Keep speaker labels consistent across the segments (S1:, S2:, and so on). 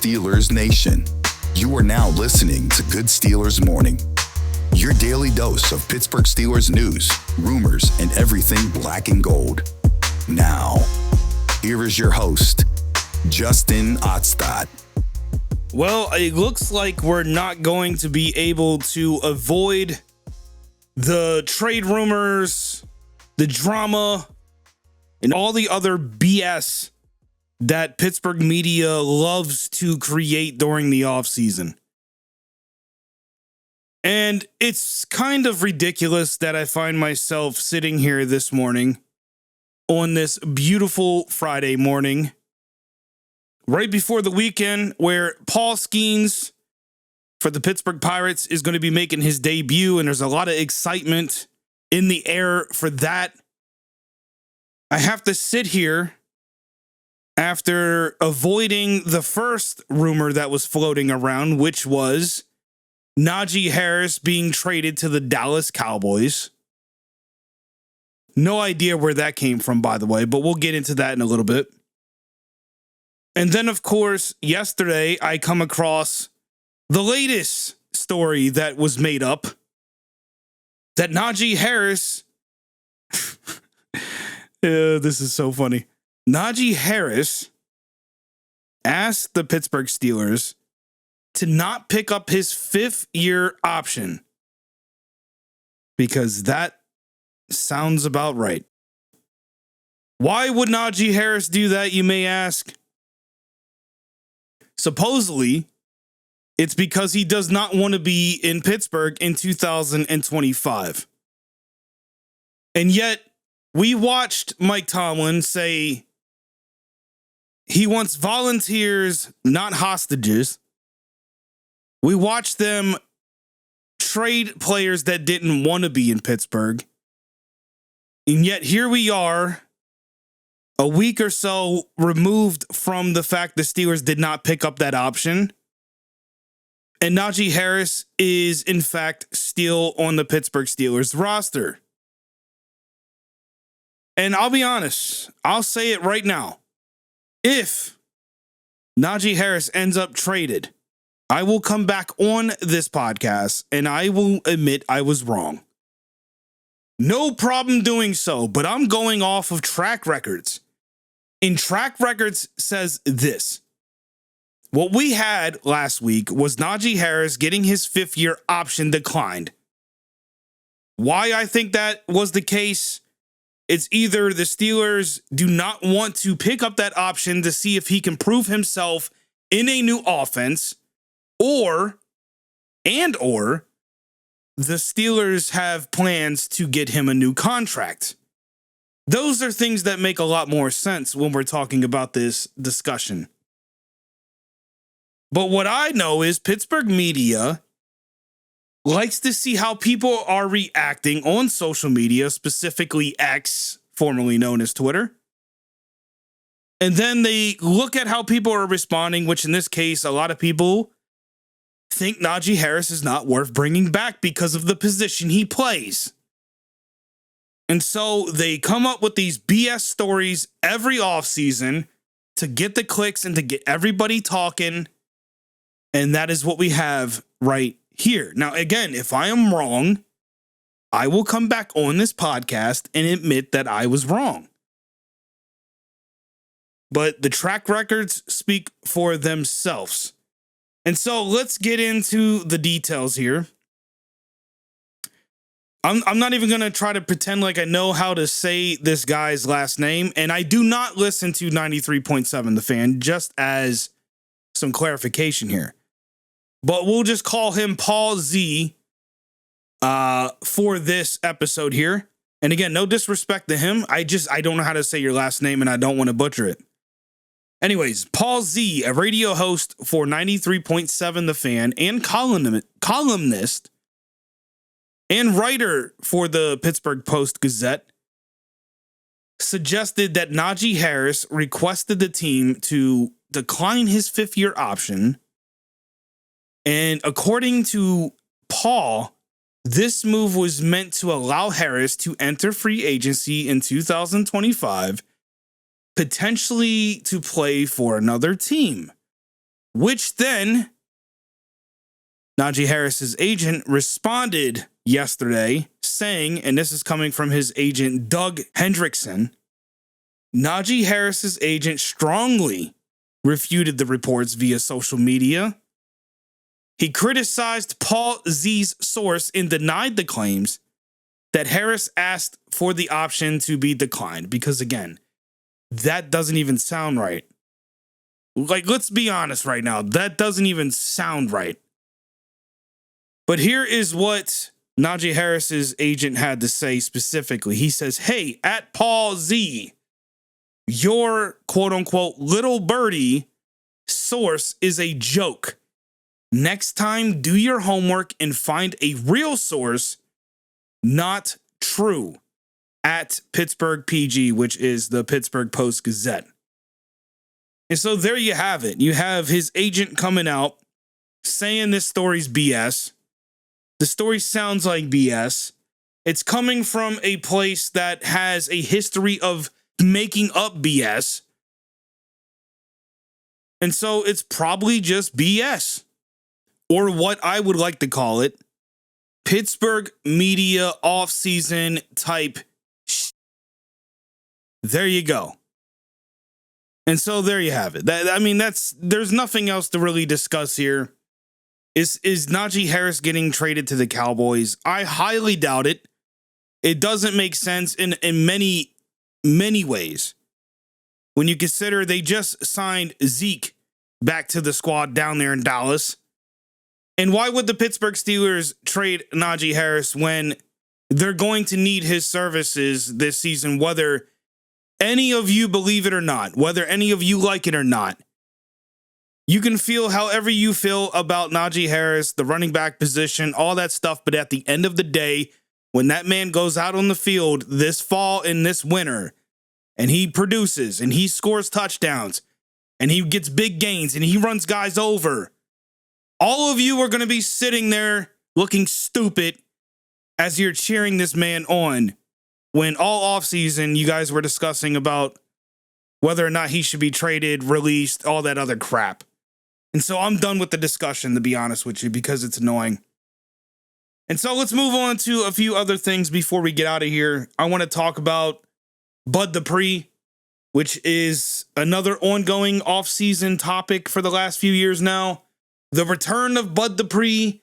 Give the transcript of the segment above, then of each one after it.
S1: Steelers Nation. You are now listening to Good Steelers Morning, your daily dose of Pittsburgh Steelers news, rumors, and everything black and gold. Now, here is your host, Justin Ottstadt.
S2: Well, it looks like we're not going to be able to avoid the trade rumors, the drama, and all the other BS that Pittsburgh media loves to create during the offseason. And it's kind of ridiculous that I find myself sitting here this morning on this beautiful Friday morning, right before the weekend, where Paul Skeens for the Pittsburgh Pirates is going to be making his debut, and there's a lot of excitement in the air for that. I have to sit here after avoiding the first rumor that was floating around, which was Najee Harris being traded to the Dallas Cowboys. No idea where that came from, by the way, but we'll get into that in a little bit. And then, of course, yesterday I come across the latest story that was made up, that Najee Harris, this is so funny. Najee Harris asked the Pittsburgh Steelers to not pick up his fifth-year option, because that sounds about right. Why would Najee Harris do that, you may ask? Supposedly, it's because he does not want to be in Pittsburgh in 2025. And yet, we watched Mike Tomlin say he wants volunteers, not hostages. We watched them trade players that didn't want to be in Pittsburgh. And yet here we are, a week or so removed from the fact the Steelers did not pick up that option. And Najee Harris is, in fact, still on the Pittsburgh Steelers roster. And I'll be honest, I'll say it right now. If Najee Harris ends up traded, I will come back on this podcast and I will admit I was wrong. No problem doing so, but I'm going off of track records. And track records says this. What we had last week was Najee Harris getting his fifth-year option declined. Why I think that was the case? It's either the Steelers do not want to pick up that option to see if he can prove himself in a new offense, or the Steelers have plans to get him a new contract. Those are things that make a lot more sense when we're talking about this discussion. But what I know is Pittsburgh media likes to see how people are reacting on social media, specifically X, formerly known as Twitter. And then they look at how people are responding, which in this case, a lot of people think Najee Harris is not worth bringing back because of the position he plays. And so they come up with these BS stories every offseason to get the clicks and to get everybody talking. And that is what we have right here. Now, again, if I am wrong, I will come back on this podcast and admit that I was wrong. But the track records speak for themselves. And so let's get into the details here. I'm not even going to try to pretend like I know how to say this guy's last name. And I do not listen to 93.7 The Fan, just as some clarification here. But we'll just call him Paul Z for this episode here. And again, no disrespect to him. I don't know how to say your last name and I don't want to butcher it. Anyways, Paul Z, a radio host for 93.7 The Fan and columnist and writer for the Pittsburgh Post-Gazette, suggested that Najee Harris requested the team to decline his fifth-year option. And according to Paul, this move was meant to allow Harris to enter free agency in 2025, potentially to play for another team. which then Najee Harris's agent responded yesterday saying, and this is coming from his agent, Doug Hendrickson, Najee Harris's agent strongly refuted the reports via social media. He criticized Paul Z's source and denied the claims that Harris asked for the option to be declined. Because again, that doesn't even sound right. Like, let's be honest right now. That doesn't even sound right. But here is what Najee Harris's agent had to say specifically. He says, hey, at Paul Z, your quote unquote little birdie source is a joke. Next time, do your homework and find a real source, not true, at Pittsburgh PG, which is the Pittsburgh Post-Gazette. And so there you have it. You have his agent coming out saying this story's BS. The story sounds like BS. It's coming from a place that has a history of making up BS. And so it's probably just BS. Or what I would like to call it, Pittsburgh media off-season type There you go. And so there you have it. There's nothing else to really discuss here. Is Najee Harris getting traded to the Cowboys? I highly doubt it. It doesn't make sense in many, many ways. When you consider they just signed Zeke back to the squad down there in Dallas. And why would the Pittsburgh Steelers trade Najee Harris when they're going to need his services this season, whether any of you believe it or not, whether any of you like it or not? You can feel however you feel about Najee Harris, the running back position, all that stuff. But at the end of the day, when that man goes out on the field this fall and this winter, and he produces and he scores touchdowns and he gets big gains and he runs guys over, all of you are going to be sitting there looking stupid as you're cheering this man on when all offseason you guys were discussing about whether or not he should be traded, released, all that other crap. And so I'm done with the discussion, to be honest with you, because it's annoying. And so let's move on to a few other things before we get out of here. I want to talk about Bud Dupree, which is another ongoing offseason topic for the last few years now. The return of Bud Dupree,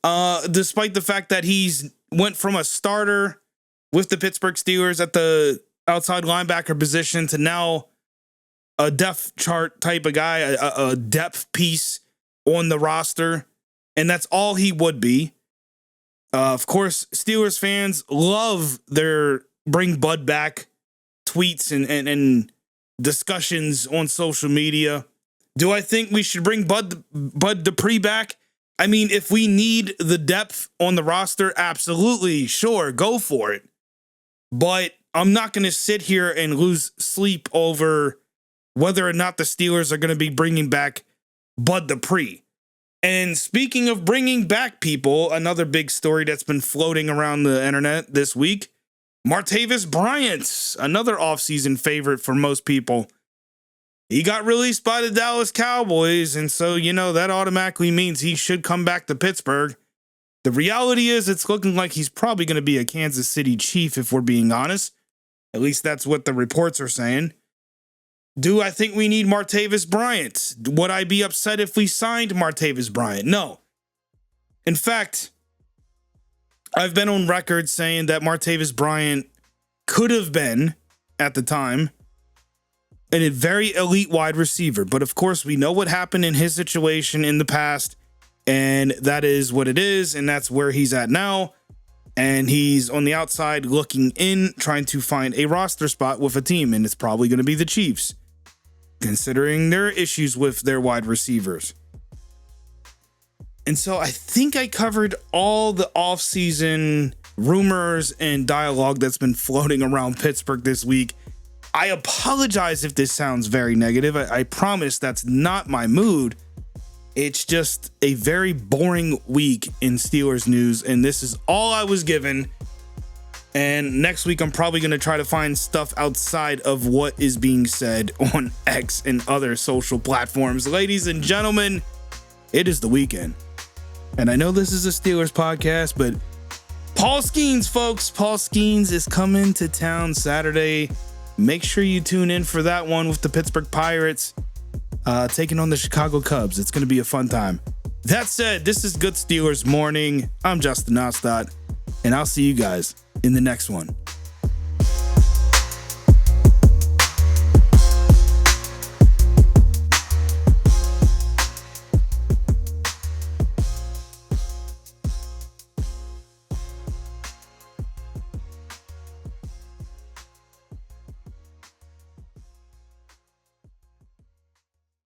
S2: despite the fact that he's went from a starter with the Pittsburgh Steelers at the outside linebacker position to now a depth chart type of guy, a depth piece on the roster. And that's all he would be. Of course, Steelers fans love their bring Bud back tweets and discussions on social media. Do I think we should bring Bud Dupree back? I mean, if we need the depth on the roster, absolutely, sure, go for it. But I'm not going to sit here and lose sleep over whether or not the Steelers are going to be bringing back Bud Dupree. And speaking of bringing back people, another big story that's been floating around the internet this week, Martavis Bryant, another offseason favorite for most people. He got released by the Dallas Cowboys, and so, that automatically means he should come back to Pittsburgh. The reality is it's looking like he's probably going to be a Kansas City Chief, if we're being honest. At least that's what the reports are saying. Do I think we need Martavis Bryant? Would I be upset if we signed Martavis Bryant? No. In fact, I've been on record saying that Martavis Bryant could have been, at the time, a very elite wide receiver. But of course, we know what happened in his situation in the past, and that is what it is, and that's where he's at now. And he's on the outside looking in, trying to find a roster spot with a team, and it's probably going to be the Chiefs, considering their issues with their wide receivers. And so I think I covered all the offseason rumors and dialogue that's been floating around Pittsburgh this week. I apologize if this sounds very negative. I promise that's not my mood. It's just a very boring week in Steelers news, and this is all I was given. And next week, I'm probably going to try to find stuff outside of what is being said on X and other social platforms. Ladies and gentlemen, it is the weekend. And I know this is a Steelers podcast, but Paul Skeens, folks. Paul Skeens is coming to town Saturday. Make sure you tune in for that one with the Pittsburgh Pirates taking on the Chicago Cubs. It's going to be a fun time. That said, this is Good Steelers Morning. I'm Justin Nostad, and I'll see you guys in the next one.